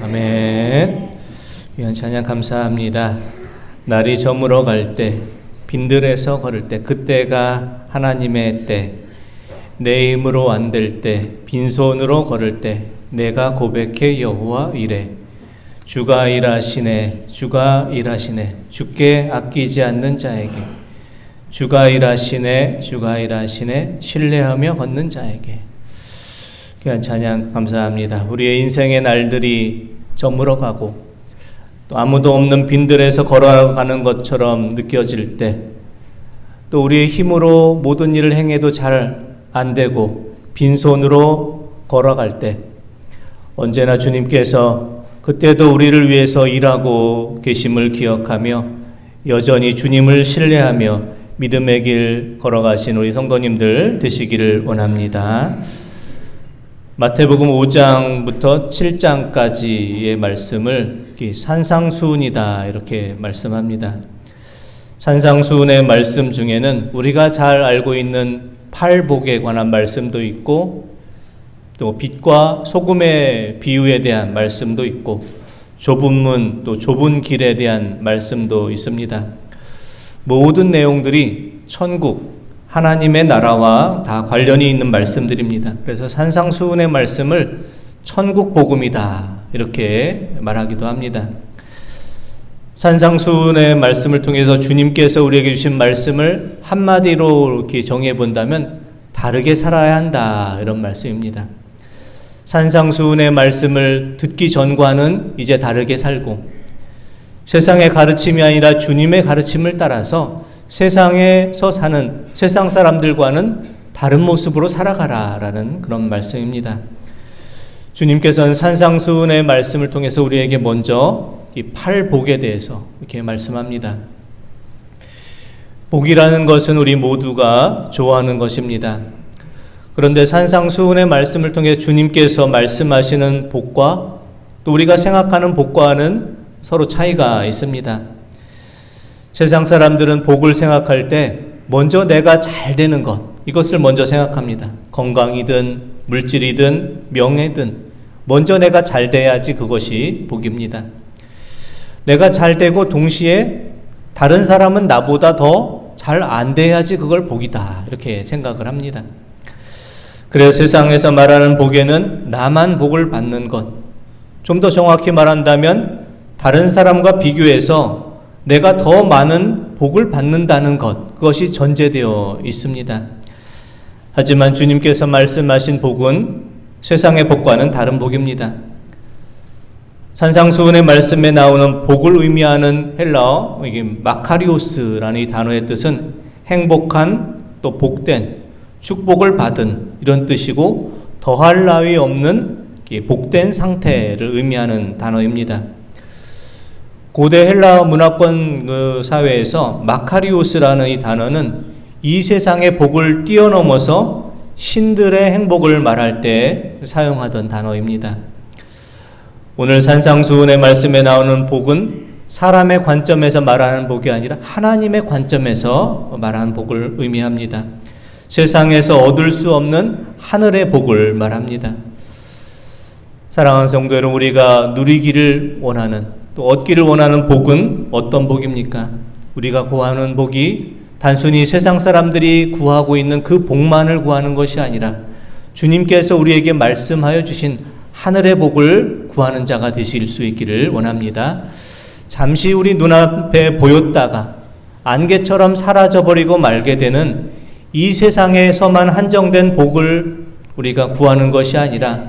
아멘. 귀한 찬양 감사합니다. 날이 저물어 갈 때, 빈들에서 걸을 때, 그때가 하나님의 때, 내 힘으로 안 될 때, 빈손으로 걸을 때, 내가 고백해 여호와 이래. 주가 일하시네, 주가 일하시네, 주께 아끼지 않는 자에게. 주가 일하시네, 주가 일하시네, 신뢰하며 걷는 자에게. 귀한 찬양 감사합니다. 우리의 인생의 날들이 저물어가고 또 아무도 없는 빈들에서 걸어가는 것처럼 느껴질 때, 또 우리의 힘으로 모든 일을 행해도 잘 안 되고 빈손으로 걸어갈 때, 언제나 주님께서 그때도 우리를 위해서 일하고 계심을 기억하며 여전히 주님을 신뢰하며 믿음의 길 걸어가신 우리 성도님들 되시기를 원합니다. 마태복음 5장부터 7장까지의 말씀을 산상수훈이다 이렇게 말씀합니다. 산상수훈의 말씀 중에는 우리가 잘 알고 있는 팔복에 관한 말씀도 있고, 또 빛과 소금의 비유에 대한 말씀도 있고, 좁은 문 또 좁은 길에 대한 말씀도 있습니다. 모든 내용들이 천국, 하나님의 나라와 다 관련이 있는 말씀들입니다. 그래서 산상수훈의 말씀을 천국 복음이다 이렇게 말하기도 합니다. 산상수훈의 말씀을 통해서 주님께서 우리에게 주신 말씀을 한마디로 이렇게 정해 본다면 다르게 살아야 한다 이런 말씀입니다. 산상수훈의 말씀을 듣기 전과는 이제 다르게 살고, 세상의 가르침이 아니라 주님의 가르침을 따라서 세상에서 사는 세상 사람들과는 다른 모습으로 살아가라라는 그런 말씀입니다. 주님께서는 산상수훈의 말씀을 통해서 우리에게 먼저 이 팔복에 대해서 이렇게 말씀합니다. 복이라는 것은 우리 모두가 좋아하는 것입니다. 그런데 산상수훈의 말씀을 통해 주님께서 말씀하시는 복과 또 우리가 생각하는 복과는 서로 차이가 있습니다. 세상 사람들은 복을 생각할 때 먼저 내가 잘 되는 것, 이것을 먼저 생각합니다. 건강이든 물질이든 명예든 먼저 내가 잘 돼야지 그것이 복입니다. 내가 잘 되고 동시에 다른 사람은 나보다 더 잘 안 돼야지 그걸 복이다 이렇게 생각을 합니다. 그래서 세상에서 말하는 복에는 나만 복을 받는 것, 좀 더 정확히 말한다면 다른 사람과 비교해서 내가 더 많은 복을 받는다는 것, 그것이 전제되어 있습니다. 하지만 주님께서 말씀하신 복은 세상의 복과는 다른 복입니다. 산상수훈의 말씀에 나오는 복을 의미하는 헬라어 마카리오스라는 이 단어의 뜻은 행복한, 또 복된, 축복을 받은 이런 뜻이고, 더할 나위 없는 복된 상태를 의미하는 단어입니다. 고대 헬라 문화권 사회에서 마카리오스라는 이 단어는 이 세상의 복을 뛰어넘어서 신들의 행복을 말할 때 사용하던 단어입니다. 오늘 산상수훈의 말씀에 나오는 복은 사람의 관점에서 말하는 복이 아니라 하나님의 관점에서 말하는 복을 의미합니다. 세상에서 얻을 수 없는 하늘의 복을 말합니다. 사랑하는 성도 여러분, 우리가 누리기를 원하는, 또 얻기를 원하는 복은 어떤 복입니까? 우리가 구하는 복이 단순히 세상 사람들이 구하고 있는 그 복만을 구하는 것이 아니라 주님께서 우리에게 말씀하여 주신 하늘의 복을 구하는 자가 되실 수 있기를 원합니다. 잠시 우리 눈앞에 보였다가 안개처럼 사라져버리고 말게 되는 이 세상에서만 한정된 복을 우리가 구하는 것이 아니라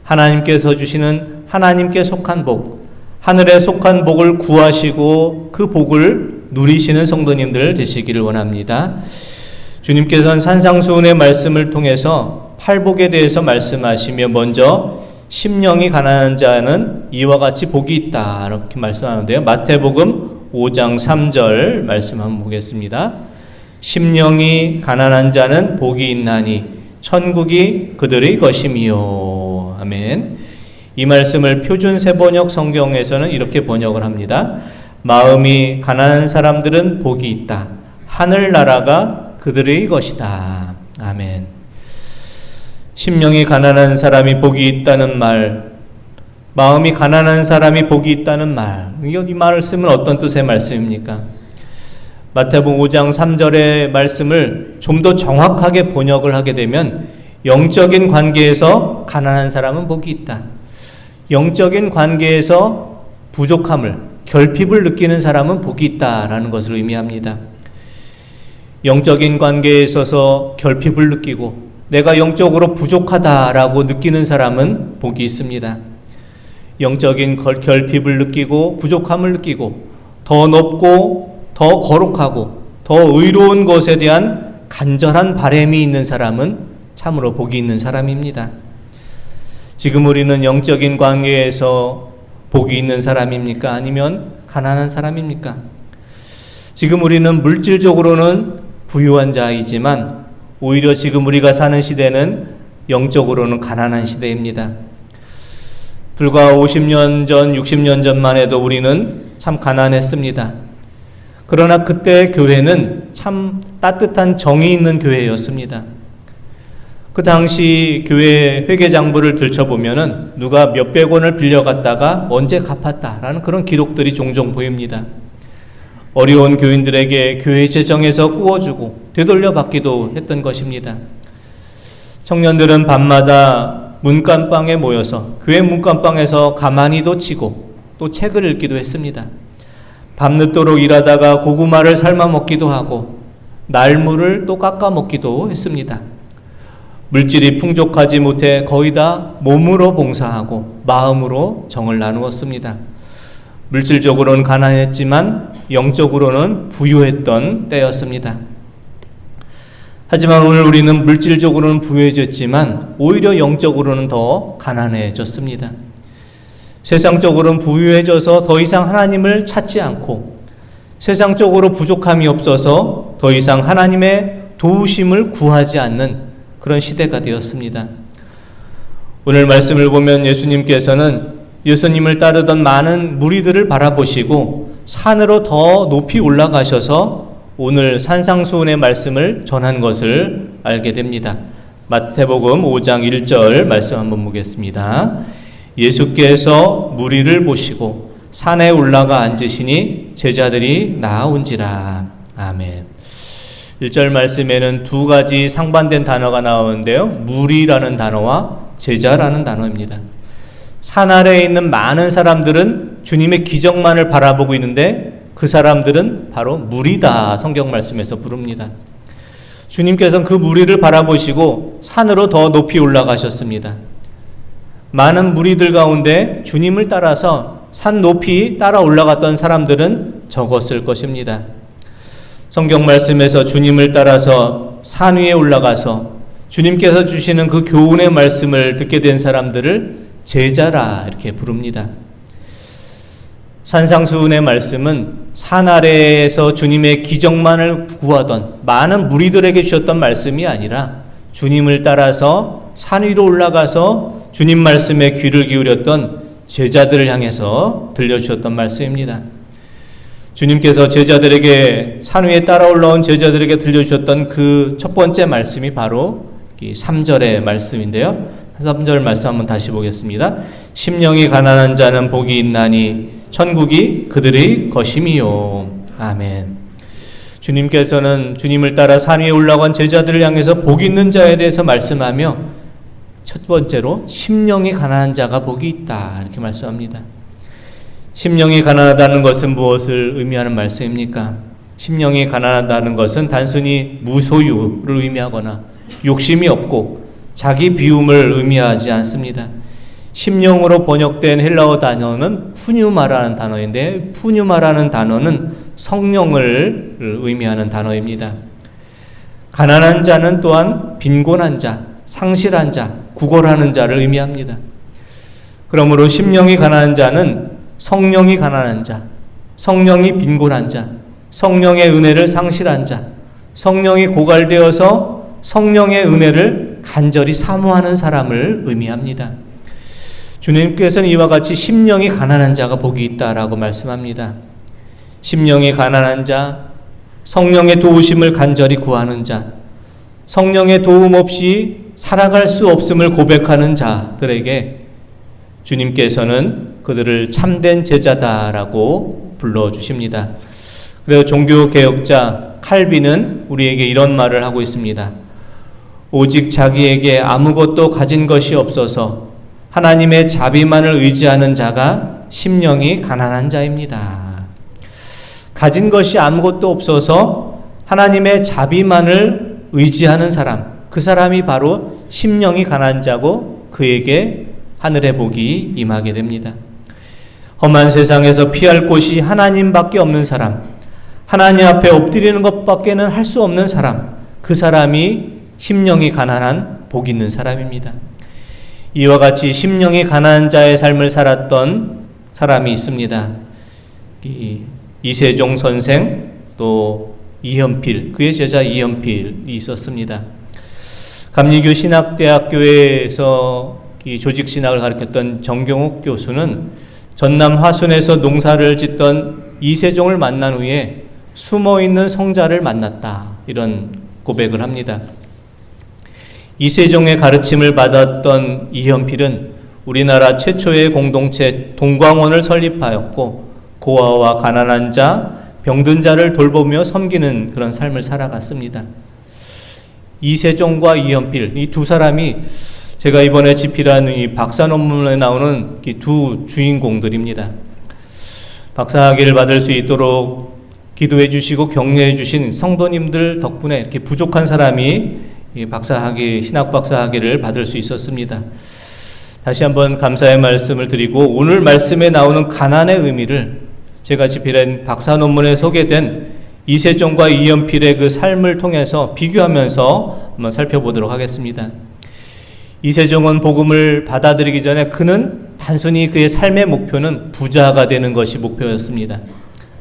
하나님께서 주시는 하나님께 속한 복, 하늘에 속한 복을 구하시고 그 복을 누리시는 성도님들 되시기를 원합니다. 주님께서는 산상수훈의 말씀을 통해서 팔복에 대해서 말씀하시며 먼저 심령이 가난한 자는 이와 같이 복이 있다 이렇게 말씀하는데요. 마태복음 5장 3절 말씀 한번 보겠습니다. 심령이 가난한 자는 복이 있나니 천국이 그들의 것임이요. 아멘. 이 말씀을 표준 세번역 성경에서는 이렇게 번역을 합니다. 마음이 가난한 사람들은 복이 있다. 하늘나라가 그들의 것이다. 아멘. 심령이 가난한 사람이 복이 있다는 말, 마음이 가난한 사람이 복이 있다는 말, 이 말을 쓰면 어떤 뜻의 말씀입니까? 마태복음 5장 3절의 말씀을 좀 더 정확하게 번역을 하게 되면 영적인 관계에서 가난한 사람은 복이 있다. 영적인 관계에서 부족함을, 결핍을 느끼는 사람은 복이 있다라는 것을 의미합니다. 영적인 관계에 있어서 결핍을 느끼고 내가 영적으로 부족하다라고 느끼는 사람은 복이 있습니다. 영적인 결핍을 느끼고 부족함을 느끼고 더 높고 더 거룩하고 더 의로운 것에 대한 간절한 바람이 있는 사람은 참으로 복이 있는 사람입니다. 지금 우리는 영적인 관계에서 복이 있는 사람입니까? 아니면 가난한 사람입니까? 지금 우리는 물질적으로는 부유한 자이지만 오히려 지금 우리가 사는 시대는 영적으로는 가난한 시대입니다. 불과 50년 전, 60년 전만 해도 우리는 참 가난했습니다. 그러나 그때 교회는 참 따뜻한 정이 있는 교회였습니다. 그 당시 교회 회계장부를 들춰보면은 누가 몇백 원을 빌려갔다가 언제 갚았다라는 그런 기록들이 종종 보입니다. 어려운 교인들에게 교회 재정에서 구워주고 되돌려받기도 했던 것입니다. 청년들은 밤마다 문간방에 모여서 교회 문간방에서 가만히도 치고 또 책을 읽기도 했습니다. 밤늦도록 일하다가 고구마를 삶아 먹기도 하고 날물을 또 깎아 먹기도 했습니다. 물질이 풍족하지 못해 거의 다 몸으로 봉사하고 마음으로 정을 나누었습니다. 물질적으로는 가난했지만 영적으로는 부유했던 때였습니다. 하지만 오늘 우리는 물질적으로는 부유해졌지만 오히려 영적으로는 더 가난해졌습니다. 세상적으로는 부유해져서 더 이상 하나님을 찾지 않고 세상적으로 부족함이 없어서 더 이상 하나님의 도우심을 구하지 않는 그런 시대가 되었습니다. 오늘 말씀을 보면 예수님께서는 예수님을 따르던 많은 무리들을 바라보시고 산으로 더 높이 올라가셔서 오늘 산상수훈의 말씀을 전한 것을 알게 됩니다. 마태복음 5장 1절 말씀 한번 보겠습니다. 예수께서 무리를 보시고 산에 올라가 앉으시니 제자들이 나아온지라. 아멘. 1절 말씀에는 두 가지 상반된 단어가 나오는데요. 무리라는 단어와 제자라는 단어입니다. 산 아래에 있는 많은 사람들은 주님의 기적만을 바라보고 있는데 그 사람들은 바로 무리다 성경 말씀에서 부릅니다. 주님께서는 그 무리를 바라보시고 산으로 더 높이 올라가셨습니다. 많은 무리들 가운데 주님을 따라서 산 높이 따라 올라갔던 사람들은 적었을 것입니다. 성경 말씀에서 주님을 따라서 산 위에 올라가서 주님께서 주시는 그 교훈의 말씀을 듣게 된 사람들을 제자라 이렇게 부릅니다. 산상수훈의 말씀은 산 아래에서 주님의 기적만을 구하던 많은 무리들에게 주셨던 말씀이 아니라 주님을 따라서 산 위로 올라가서 주님 말씀에 귀를 기울였던 제자들을 향해서 들려주셨던 말씀입니다. 주님께서 제자들에게 산 위에 따라 올라온 제자들에게 들려주셨던 그 첫 번째 말씀이 바로 3절의 말씀인데요. 3절 말씀 한번 다시 보겠습니다. 심령이 가난한 자는 복이 있나니 천국이 그들의 것임이요. 아멘. 주님께서는 주님을 따라 산 위에 올라간 제자들을 향해서 복 있는 자에 대해서 말씀하며 첫 번째로 심령이 가난한 자가 복이 있다 이렇게 말씀합니다. 심령이 가난하다는 것은 무엇을 의미하는 말씀입니까? 심령이 가난하다는 것은 단순히 무소유를 의미하거나 욕심이 없고 자기 비움을 의미하지 않습니다. 심령으로 번역된 헬라어 단어는 푸뉴마라는 단어인데 푸뉴마라는 단어는 성령을 의미하는 단어입니다. 가난한 자는 또한 빈곤한 자, 상실한 자, 구걸하는 자를 의미합니다. 그러므로 심령이 가난한 자는 성령이 가난한 자, 성령이 빈곤한 자, 성령의 은혜를 상실한 자, 성령이 고갈되어서 성령의 은혜를 간절히 사모하는 사람을 의미합니다. 주님께서는 이와 같이 심령이 가난한 자가 복이 있다라고 말씀합니다. 심령이 가난한 자, 성령의 도우심을 간절히 구하는 자, 성령의 도움 없이 살아갈 수 없음을 고백하는 자들에게 주님께서는 그들을 참된 제자다라고 불러주십니다. 그래서 종교개혁자 칼빈은 우리에게 이런 말을 하고 있습니다. 오직 자기에게 아무것도 가진 것이 없어서 하나님의 자비만을 의지하는 자가 심령이 가난한 자입니다. 가진 것이 아무것도 없어서 하나님의 자비만을 의지하는 사람, 그 사람이 바로 심령이 가난한 자고 그에게 하늘의 복이 임하게 됩니다. 험한 세상에서 피할 곳이 하나님밖에 없는 사람, 하나님 앞에 엎드리는 것밖에는 할 수 없는 사람, 그 사람이 심령이 가난한 복 있는 사람입니다. 이와 같이 심령이 가난한 자의 삶을 살았던 사람이 있습니다. 이세종 선생, 또 이현필, 그의 제자 이현필이 있었습니다. 감리교 신학대학교에서 조직신학을 가르쳤던 정경욱 교수는 전남 화순에서 농사를 짓던 이세종을 만난 후에 숨어있는 성자를 만났다, 이런 고백을 합니다. 이세종의 가르침을 받았던 이현필은 우리나라 최초의 공동체 동광원을 설립하였고 고아와 가난한 자, 병든 자를 돌보며 섬기는 그런 삶을 살아갔습니다. 이세종과 이현필, 이 두 사람이 제가 이번에 집필한 이 박사 논문에 나오는 두 주인공들입니다. 박사학위를 받을 수 있도록 기도해 주시고 격려해 주신 성도님들 덕분에 이렇게 부족한 사람이 박사학위, 신학박사학위를 받을 수 있었습니다. 다시 한번 감사의 말씀을 드리고 오늘 말씀에 나오는 가난의 의미를 제가 집필한 박사 논문에 소개된 이세종과 이현필의 그 삶을 통해서 비교하면서 한번 살펴보도록 하겠습니다. 이세종은 복음을 받아들이기 전에 그는 단순히 그의 삶의 목표는 부자가 되는 것이 목표였습니다.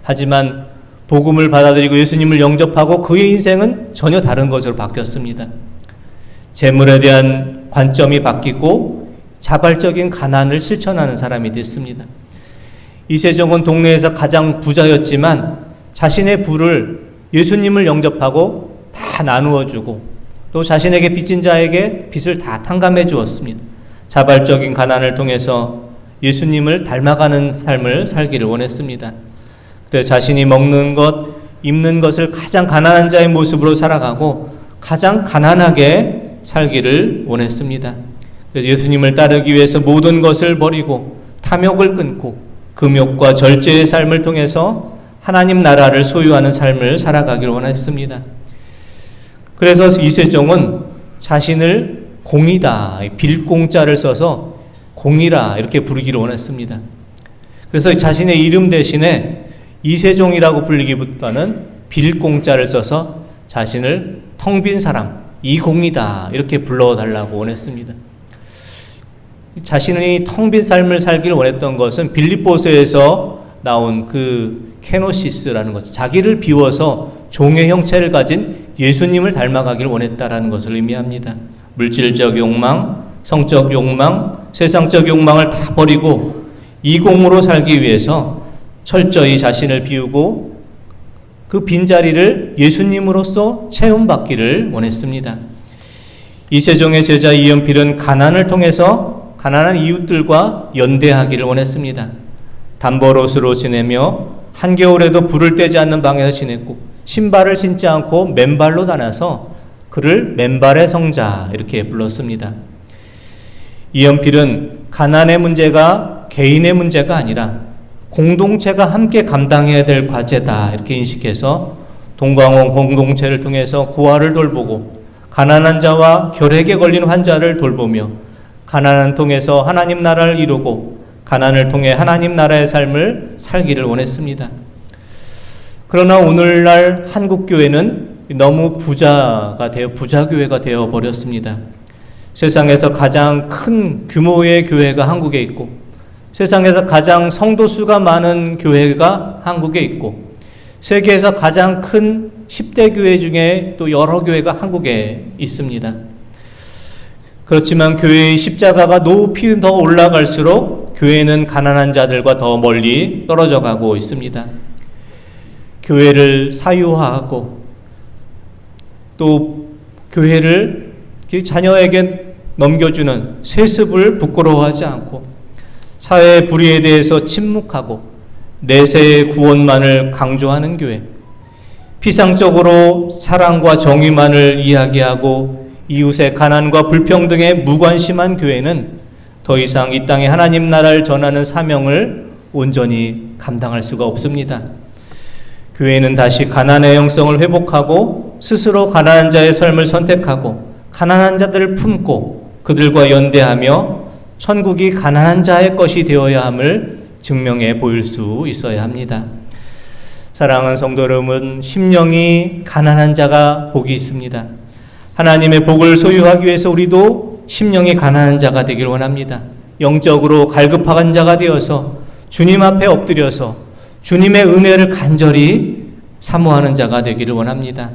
하지만 복음을 받아들이고 예수님을 영접하고 그의 인생은 전혀 다른 것으로 바뀌었습니다. 재물에 대한 관점이 바뀌고 자발적인 가난을 실천하는 사람이 됐습니다. 이세종은 동네에서 가장 부자였지만 자신의 부를 예수님을 영접하고 다 나누어 주고 또 자신에게 빚진 자에게 빚을 다 탕감해 주었습니다. 자발적인 가난을 통해서 예수님을 닮아가는 삶을 살기를 원했습니다. 그래서 자신이 먹는 것, 입는 것을 가장 가난한 자의 모습으로 살아가고 가장 가난하게 살기를 원했습니다. 그래서 예수님을 따르기 위해서 모든 것을 버리고 탐욕을 끊고 금욕과 절제의 삶을 통해서 하나님 나라를 소유하는 삶을 살아가기를 원했습니다. 그래서 이세종은 자신을 공이다, 빌공자를 써서 공이라 이렇게 부르기를 원했습니다. 그래서 자신의 이름 대신에 이세종이라고 불리기보다는 빌공자를 써서 자신을 텅 빈 사람, 이공이다 이렇게 불러달라고 원했습니다. 자신이 텅 빈 삶을 살기를 원했던 것은 빌립보서에서 나온 그 케노시스라는 것, 자기를 비워서 종의 형체를 가진 예수님을 닮아가기를 원했다라는 것을 의미합니다. 물질적 욕망, 성적 욕망, 세상적 욕망을 다 버리고 이공으로 살기 위해서 철저히 자신을 비우고 그 빈자리를 예수님으로서 채움받기를 원했습니다. 이세종의 제자 이현필은 가난을 통해서 가난한 이웃들과 연대하기를 원했습니다. 단벌옷으로 지내며 한겨울에도 불을 떼지 않는 방에서 지냈고 신발을 신지 않고 맨발로 다녀서 그를 맨발의 성자 이렇게 불렀습니다. 이현필은 가난의 문제가 개인의 문제가 아니라 공동체가 함께 감당해야 될 과제다 이렇게 인식해서 동광원 공동체를 통해서 고아를 돌보고 가난한 자와 결핵에 걸린 환자를 돌보며 가난을 통해서 하나님 나라를 이루고 가난을 통해 하나님 나라의 삶을 살기를 원했습니다. 그러나 오늘날 한국교회는 너무 부자교회가 되어버렸습니다. 세상에서 가장 큰 규모의 교회가 한국에 있고 세상에서 가장 성도수가 많은 교회가 한국에 있고 세계에서 가장 큰 10대 교회 중에 또 여러 교회가 한국에 있습니다. 그렇지만 교회의 십자가가 높이 더 올라갈수록 교회는 가난한 자들과 더 멀리 떨어져 가고 있습니다. 교회를 사유화하고 또 교회를 자녀에게 넘겨주는 세습을 부끄러워하지 않고 사회의 불의에 대해서 침묵하고 내세의 구원만을 강조하는 교회, 피상적으로 사랑과 정의만을 이야기하고 이웃의 가난과 불평등에 무관심한 교회는 더 이상 이 땅에 하나님 나라를 전하는 사명을 온전히 감당할 수가 없습니다. 교회는 다시 가난의 영성을 회복하고 스스로 가난한 자의 삶을 선택하고 가난한 자들을 품고 그들과 연대하며 천국이 가난한 자의 것이 되어야 함을 증명해 보일 수 있어야 합니다. 사랑하는 성도 여러분, 심령이 가난한 자가 복이 있습니다. 하나님의 복을 소유하기 위해서 우리도 심령이 가난한 자가 되길 원합니다. 영적으로 갈급한 자가 되어서 주님 앞에 엎드려서 주님의 은혜를 간절히 사모하는 자가 되기를 원합니다.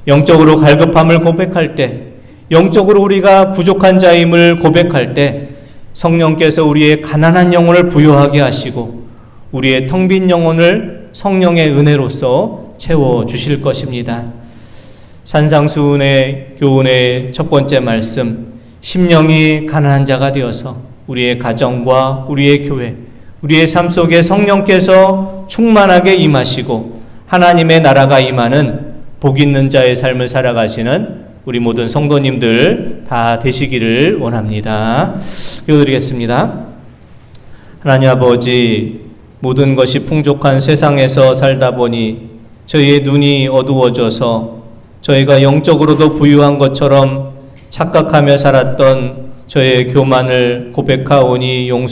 영적으로 갈급함을 고백할 때, 영적으로 우리가 부족한 자임을 고백할 때 성령께서 우리의 가난한 영혼을 부요하게 하시고 우리의 텅 빈 영혼을 성령의 은혜로서 채워주실 것입니다. 산상수훈의 교훈의 첫 번째 말씀, 심령이 가난한 자가 되어서 우리의 가정과 우리의 교회, 우리의 삶 속에 성령께서 충만하게 임하시고 하나님의 나라가 임하는 복 있는 자의 삶을 살아가시는 우리 모든 성도님들 다 되시기를 원합니다. 기도드리겠습니다. 하나님 아버지, 모든 것이 풍족한 세상에서 살다 보니 저희의 눈이 어두워져서 저희가 영적으로도 부유한 것처럼 착각하며 살았던 저의 교만을 고백하오니 용서